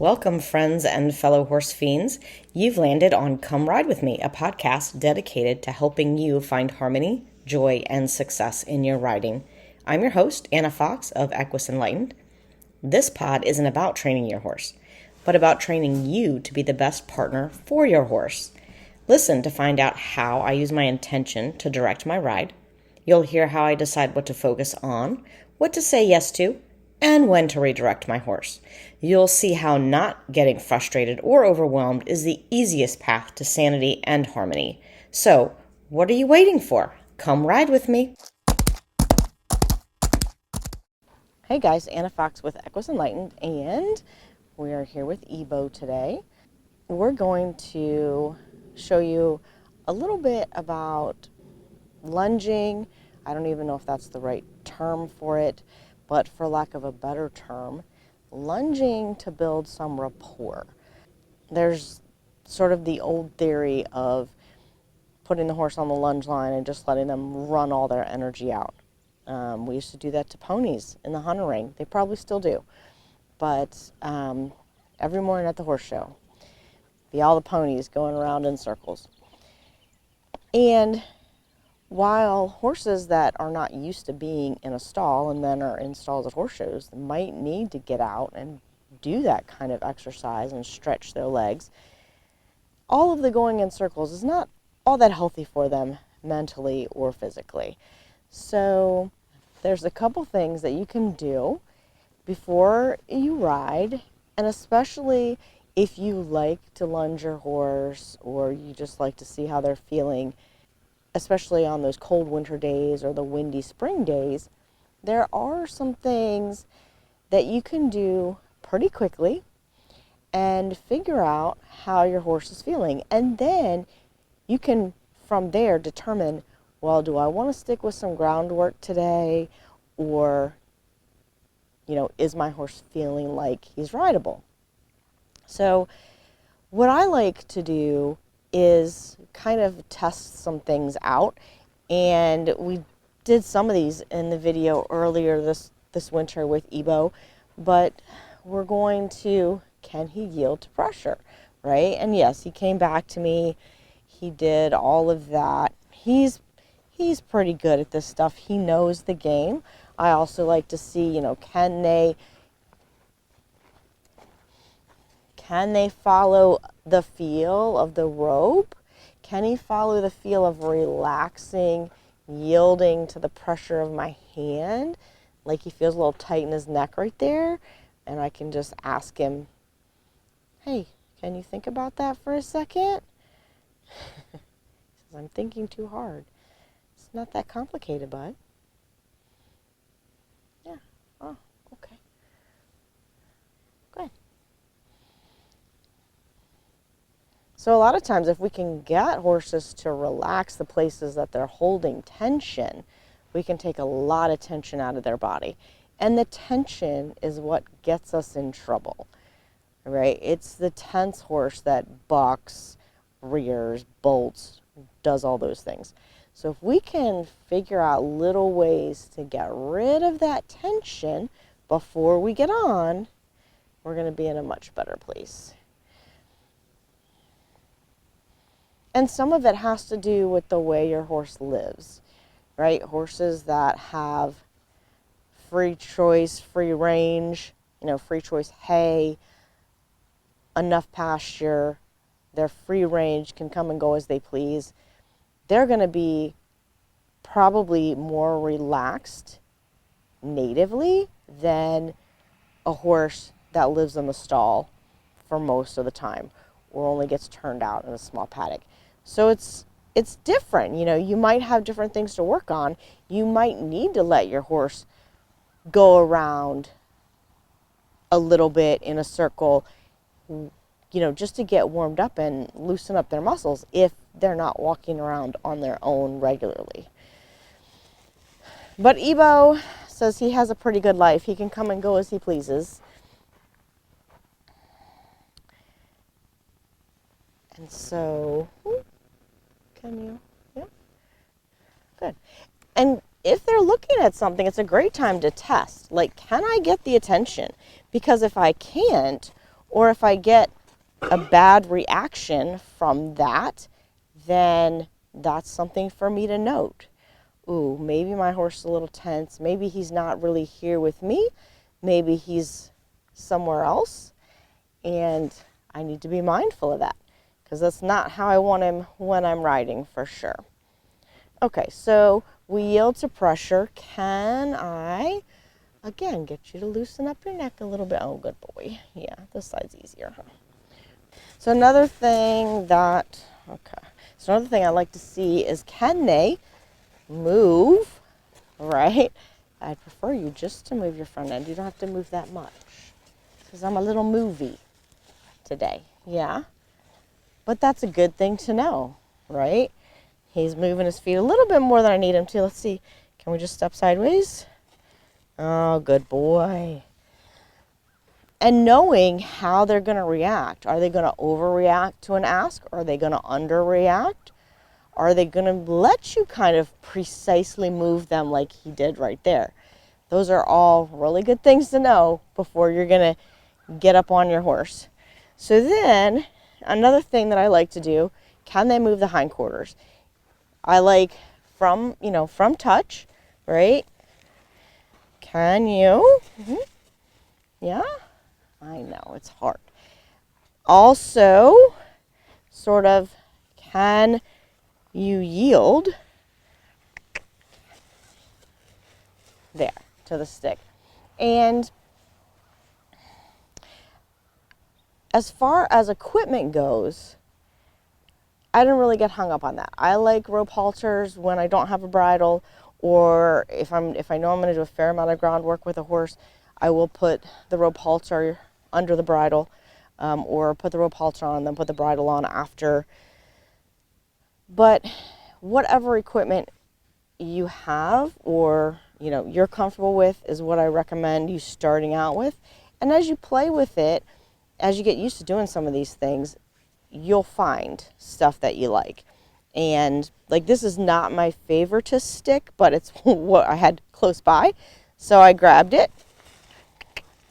Welcome, friends and fellow horse fiends. You've landed on Come Ride With Me, a podcast dedicated to helping you find harmony, joy, and success in your riding. I'm your host, Anna Fox of Equus Enlightened. This pod isn't about training your horse, but about training you to be the best partner for your horse. Listen to find out how I use my intention to direct my ride. You'll hear how I decide what to focus on, what to say yes to, and when to redirect my horse. You'll see how not getting frustrated or overwhelmed is the easiest path to sanity and harmony. So, what are you waiting for? Come ride with me. Hey guys, Anna Fox with Equus Enlightened, and we are here with Ebo today. We're going to show you a little bit about lunging. I don't even know if that's the right term for it, but for lack of a better term, lunging to build some rapport. There's sort of the old theory of putting the horse on the lunge line and just letting them run all their energy out. We used to do that to ponies in the hunter ring. They probably still do. But every morning at the horse show, be all the ponies going around in circles. And while horses that are not used to being in a stall and then are in stalls at horse shows might need to get out and do that kind of exercise and stretch their legs, all of the going in circles is not all that healthy for them mentally or physically. So there's a couple things that you can do before you ride, and especially if you like to lunge your horse or you just like to see how they're feeling, especially on those cold winter days or the windy spring days, there are some things that you can do pretty quickly and figure out how your horse is feeling. And then you can, from there, determine, well, do I want to stick with some groundwork today? Or, is my horse feeling like he's rideable? So what I like to do is kind of test some things out, and we did some of these in the video earlier this winter with Ebo, but we're going to, can he yield to pressure, right? And yes, he came back to me, he did all of that. He's pretty good at this stuff. He knows the game. I also like to see, can they follow the feel of the rope? Can he follow the feel of relaxing, yielding to the pressure of my hand? Like he feels a little tight in his neck right there. And I can just ask him, hey, can you think about that for a second? He says, I'm thinking too hard. It's not that complicated, bud. Yeah. Oh, okay. Good. So a lot of times if we can get horses to relax the places that they're holding tension, we can take a lot of tension out of their body. And the tension is what gets us in trouble, right? It's the tense horse that bucks, rears, bolts, does all those things. So if we can figure out little ways to get rid of that tension before we get on, we're going to be in a much better place. And some of it has to do with the way your horse lives, right? Horses that have free choice, free range, free choice hay, enough pasture, their free range, can come and go as they please. They're going to be probably more relaxed natively than a horse that lives in the stall for most of the time or only gets turned out in a small paddock. So it's different. You might have different things to work on. You might need to let your horse go around a little bit in a circle, just to get warmed up and loosen up their muscles if they're not walking around on their own regularly. But Ebo says he has a pretty good life. He can come and go as he pleases. And so, yeah, good. And if they're looking at something, it's a great time to test. Like, can I get the attention? Because if I can't, Or if I get a bad reaction from that, then that's something for me to note. Ooh, maybe my horse is a little tense. Maybe he's not really here with me. Maybe he's somewhere else. And I need to be mindful of that, because that's not how I want him when I'm riding, for sure. Okay, so we yield to pressure. Can I, again, get you to loosen up your neck a little bit? Oh, good boy. Yeah, this side's easier, huh? So another thing I like to see is, can they move, right? I'd prefer you just to move your front end. You don't have to move that much, because I'm a little movie today, yeah? But that's a good thing to know, right? He's moving his feet a little bit more than I need him to. Let's see. Can we just step sideways? Oh, good boy. And knowing how they're going to react. Are they going to overreact to an ask? Or are they going to underreact? Are they going to let you kind of precisely move them like he did right there? Those are all really good things to know before you're going to get up on your horse. So then, another thing that I like to do, can they move the hindquarters? I like from touch, right? Can you? Mm-hmm. Yeah? I know, it's hard. Also, sort of, can you yield there to the stick? And as far as equipment goes, I don't really get hung up on that. I like rope halters when I don't have a bridle, or if I know I'm going to do a fair amount of groundwork with a horse, I will put the rope halter under the bridle, or put the rope halter on, then put the bridle on after. But whatever equipment you have, or you're comfortable with, is what I recommend you starting out with. And as you play with it, as you get used to doing some of these things, you'll find stuff that you like. And like, this is not my favorite to stick, but it's what I had close by, so I grabbed it.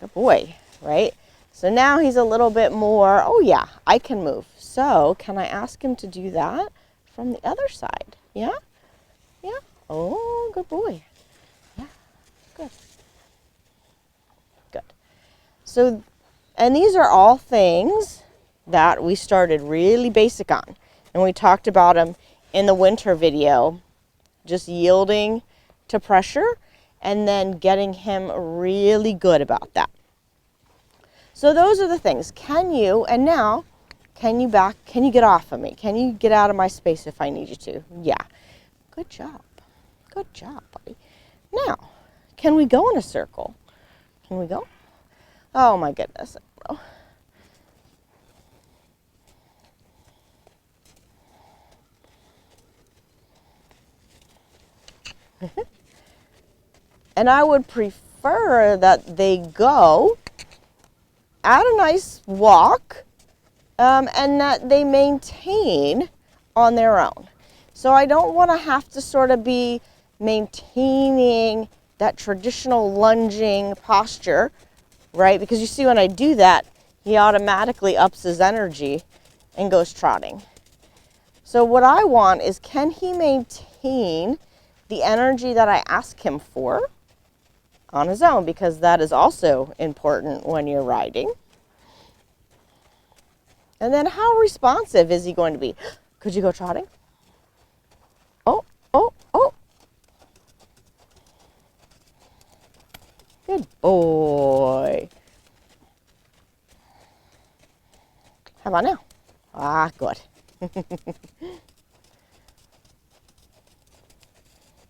Good boy, right? So now he's a little bit more, oh yeah, I can move. So can I ask him to do that from the other side? Yeah? Yeah? Oh, good boy. Yeah, good. Good. So, and these are all things that we started really basic on. And we talked about them in the winter video, just yielding to pressure and then getting him really good about that. So those are the things. Can you get off of me? Can you get out of my space if I need you to? Yeah. Good job. Good job, buddy. Now, can we go in a circle? Can we go? Oh my goodness. And I would prefer that they go at a nice walk, and that they maintain on their own. So I don't want to have to sort of be maintaining that traditional lunging posture, right? Because you see, when I do that, he automatically ups his energy and goes trotting. So what I want is, can he maintain the energy that I ask him for on his own? Because that is also important when you're riding. And then how responsive is he going to be? Could you go trotting? Oh, oh, oh. Good boy. How about now? Ah, good.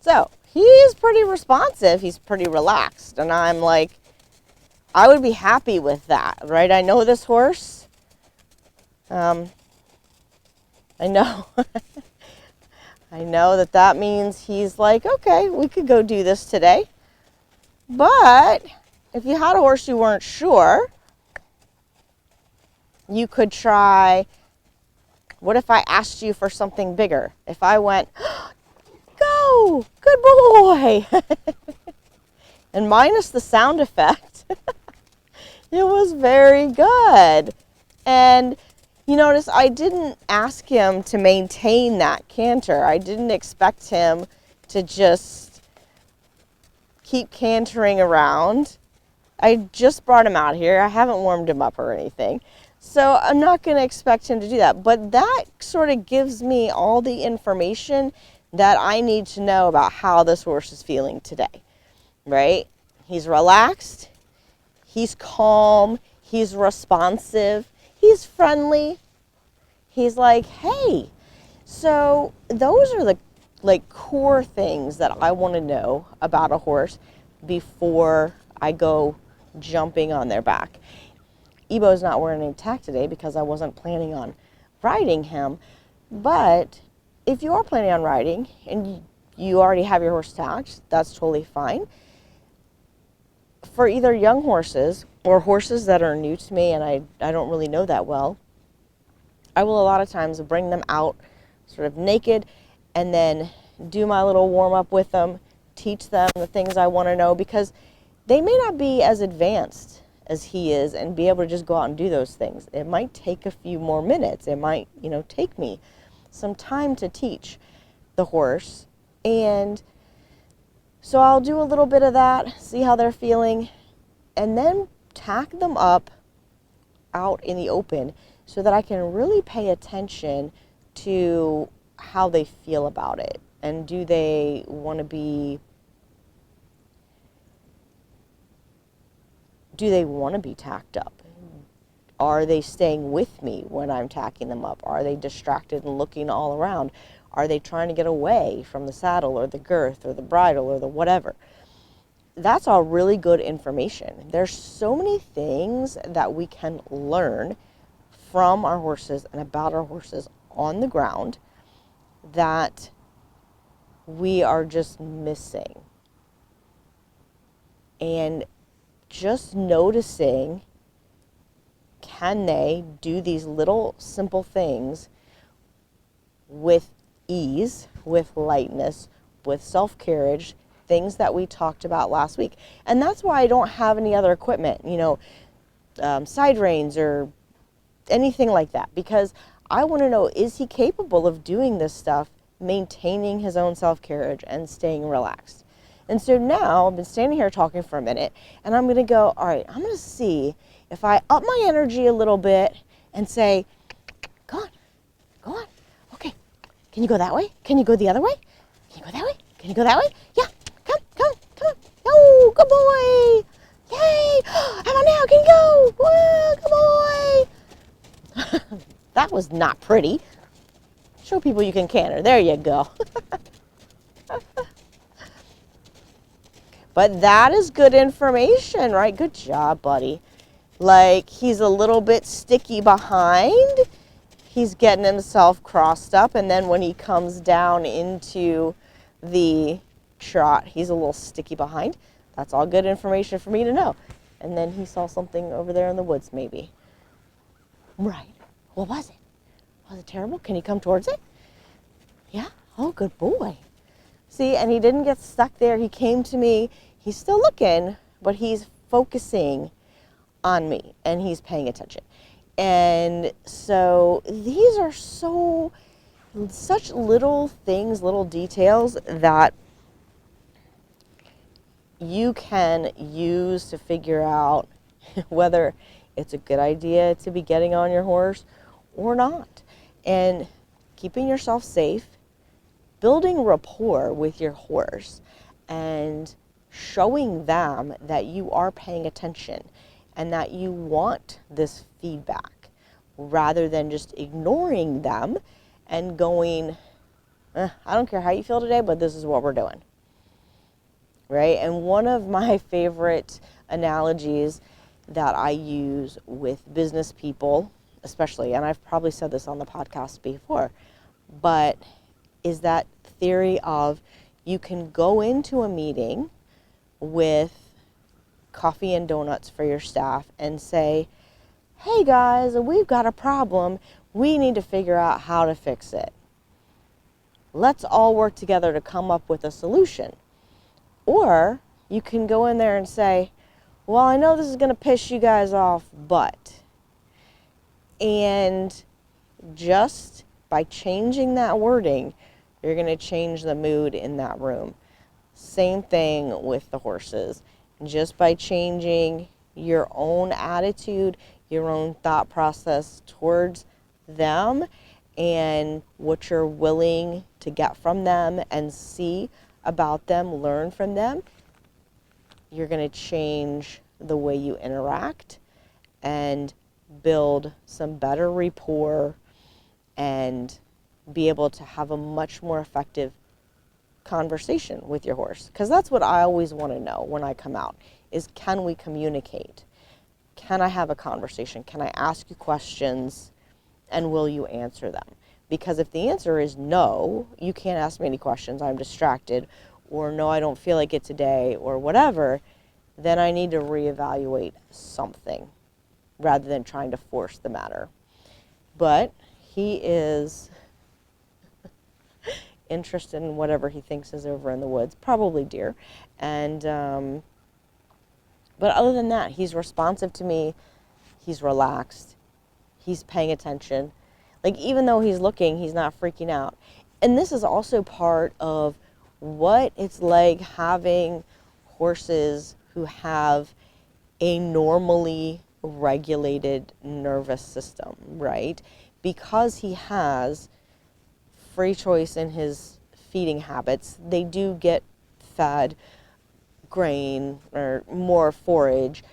So, he's pretty responsive. He's pretty relaxed. And I'm like, I would be happy with that, right? I know this horse. I know. I know that means he's like, okay, we could go do this today. But if you had a horse you weren't sure, you could try, what if I asked you for something bigger? If I went, go, good boy, and minus the sound effect, It was very good. And you notice I didn't ask him to maintain that canter. I didn't expect him to just keep cantering around. I just brought him out here. I haven't warmed him up or anything. So I'm not going to expect him to do that. But that sort of gives me all the information that I need to know about how this horse is feeling today, right? He's relaxed. He's calm. He's responsive. He's friendly. He's like, hey. So those are the core things that I want to know about a horse before I go jumping on their back. Ebo's not wearing any tack today because I wasn't planning on riding him. But if you are planning on riding and you already have your horse tacked, that's totally fine. For either young horses or horses that are new to me and I don't really know that well, I will a lot of times bring them out sort of naked and then do my little warm up with them, teach them the things I want to know, because they may not be as advanced as he is and be able to just go out and do those things. It might take a few more minutes. It might, take me some time to teach the horse. And so I'll do a little bit of that, see how they're feeling, and then tack them up out in the open so that I can really pay attention to how they feel about it. And do they want to be tacked up? Are they staying with me when I'm tacking them up? Are they distracted and looking all around? Are they trying to get away from the saddle or the girth or the bridle or the whatever? That's all really good information. There's so many things that we can learn from our horses and about our horses on the ground that we are just missing. And just noticing, can they do these little simple things with ease, with lightness, with self-carriage, things that we talked about last week. And that's why I don't have any other equipment, side reins or anything like that, because I want to know, is he capable of doing this stuff, maintaining his own self-carriage and staying relaxed? And so now I've been standing here talking for a minute, and I'm going to go, all right, I'm going to see if I up my energy a little bit and say, go on, okay, can you go that way? Can you go the other way? Can you go that way? Can you go that way? Yeah, come on. Oh, good boy. Yay, how about now? Can you go? Whoa, good boy. That was not pretty. Show people you can canter. There you go. But that is good information, right? Good job, buddy. Like, he's a little bit sticky behind. He's getting himself crossed up, and then when he comes down into the trot, he's a little sticky behind. That's all good information for me to know. And then he saw something over there in the woods, maybe. Right. What was it? Was it terrible? Can you come towards it? Yeah? Oh, good boy. See, and he didn't get stuck there. He came to me. He's still looking, but he's focusing on me, and he's paying attention. And so these are such little things, little details that you can use to figure out whether it's a good idea to be getting on your horse or not. And keeping yourself safe, building rapport with your horse, and showing them that you are paying attention and that you want this feedback rather than just ignoring them and going, I don't care how you feel today, but this is what we're doing. Right? And one of my favorite analogies that I use with business people, especially, and I've probably said this on the podcast before, but is that theory of you can go into a meeting with coffee and donuts for your staff and say, hey guys, we've got a problem. We need to figure out how to fix it. Let's all work together to come up with a solution. Or you can go in there and say, well, I know this is going to piss you guys off, but, and just by changing that wording, you're going to change the mood in that room. Same thing with the horses. Just by changing your own attitude, your own thought process towards them, and what you're willing to get from them and see about them, learn from them, you're going to change the way you interact and build some better rapport and be able to have a much more effective conversation with your horse. Because that's what I always want to know when I come out is, can we communicate? Can I have a conversation? Can I ask you questions and will you answer them? Because if the answer is no, you can't ask me any questions, I'm distracted, or no, I don't feel like it today, or whatever, then I need to reevaluate something rather than trying to force the matter. But he is interested in whatever he thinks is over in the woods, probably deer. And but other than that, he's responsive to me, he's relaxed, he's paying attention. Like, even though he's looking, he's not freaking out. And this is also part of what it's like having horses who have a normally regulated nervous system, right? Because he has free choice in his feeding habits, they do get fed grain or more forage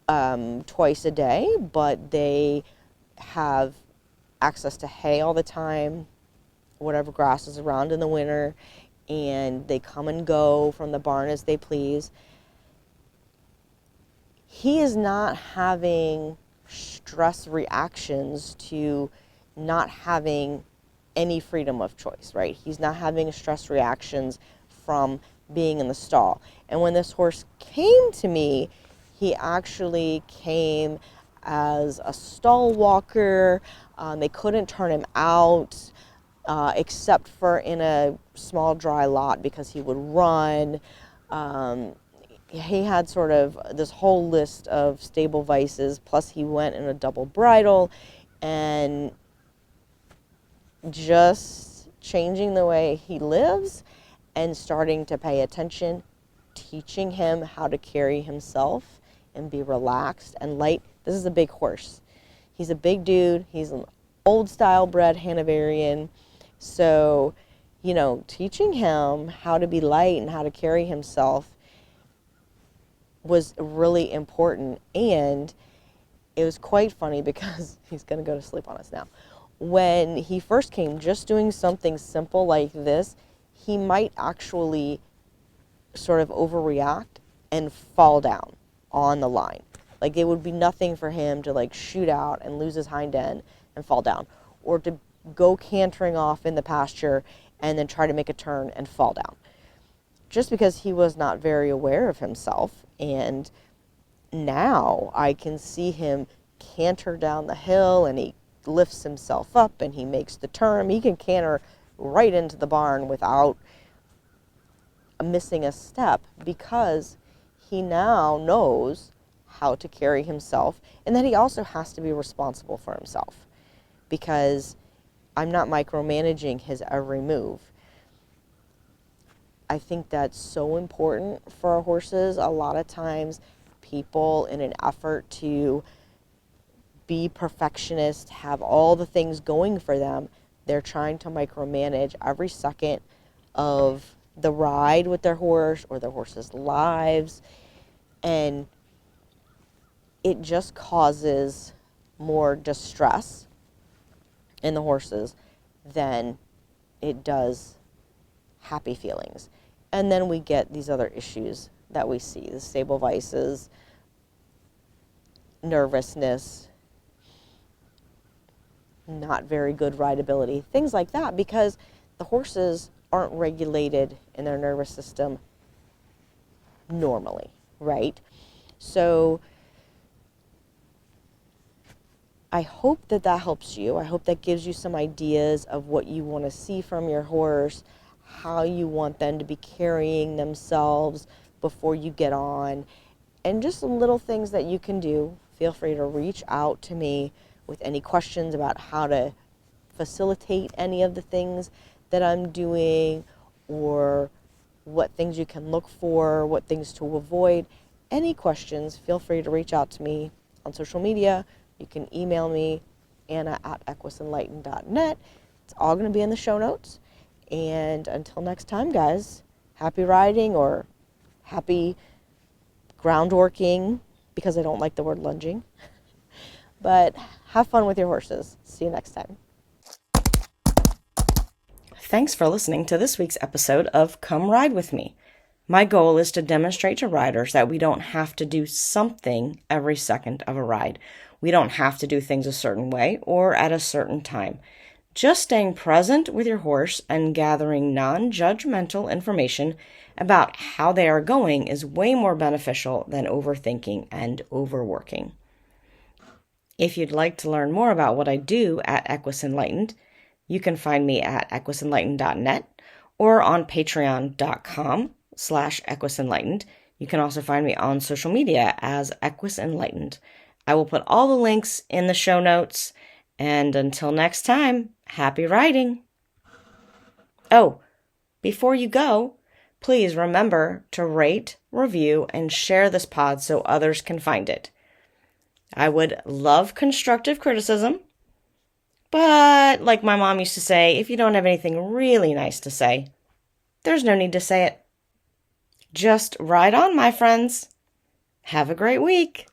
twice a day, but they have access to hay all the time, whatever grass is around in the winter, and they come and go from the barn as they please. He is not having stress reactions to not having any freedom of choice, right? He's not having stress reactions from being in the stall. And when this horse came to me, he actually came as a stall walker. They couldn't turn him out except for in a small dry lot because he would run. He had sort of this whole list of stable vices, plus he went in a double bridle, and just changing the way he lives and starting to pay attention, teaching him how to carry himself and be relaxed and light. This is a big horse. He's a big dude. He's an old style bred Hanoverian. So, you know, teaching him how to be light and how to carry himself was really important. And it was quite funny because he's going to go to sleep on us now. When he first came, just doing something simple like this, he might actually sort of overreact and fall down on the line. Like, it would be nothing for him to like shoot out and lose his hind end and fall down, or to go cantering off in the pasture and then try to make a turn and fall down, just because he was not very aware of himself. And now I can see him canter down the hill, and he lifts himself up and he makes the turn. He can canter right into the barn without missing a step, because he now knows how to carry himself, and that he also has to be responsible for himself, because I'm not micromanaging his every move. I think that's so important for our horses. A lot of times people, in an effort to be perfectionist, have all the things going for them, they're trying to micromanage every second of the ride with their horse or their horse's lives, and it just causes more distress in the horses than it does happy feelings. And then we get these other issues that we see, the stable vices, nervousness, not very good rideability, things like that, because the horses aren't regulated in their nervous system normally, right? So I hope that that helps you. I hope that gives you some ideas of what you want to see from your horse, how you want them to be carrying themselves before you get on, and just little things that you can do. Feel free to reach out to me with any questions about how to facilitate any of the things that I'm doing, or what things you can look for, what things to avoid. Any questions, feel free to reach out to me on social media. You can email me, anna@equisenlightened.net. It's all going to be in the show notes. And until next time, guys, happy riding, or happy groundworking, because I don't like the word lunging. But have fun with your horses. See you next time. Thanks for listening to this week's episode of Come Ride With Me. My goal is to demonstrate to riders that we don't have to do something every second of a ride. We don't have to do things a certain way or at a certain time. Just staying present with your horse and gathering non-judgmental information about how they are going is way more beneficial than overthinking and overworking. If you'd like to learn more about what I do at Equus Enlightened, you can find me at equisenlightened.net or on patreon.com/equisenlightened. You can also find me on social media as Equus Enlightened. I will put all the links in the show notes. And until next time, happy riding. Oh, before you go, please remember to rate, review, and share this pod so others can find it. I would love constructive criticism, but like my mom used to say, if you don't have anything really nice to say, there's no need to say it. Just ride on, my friends. Have a great week.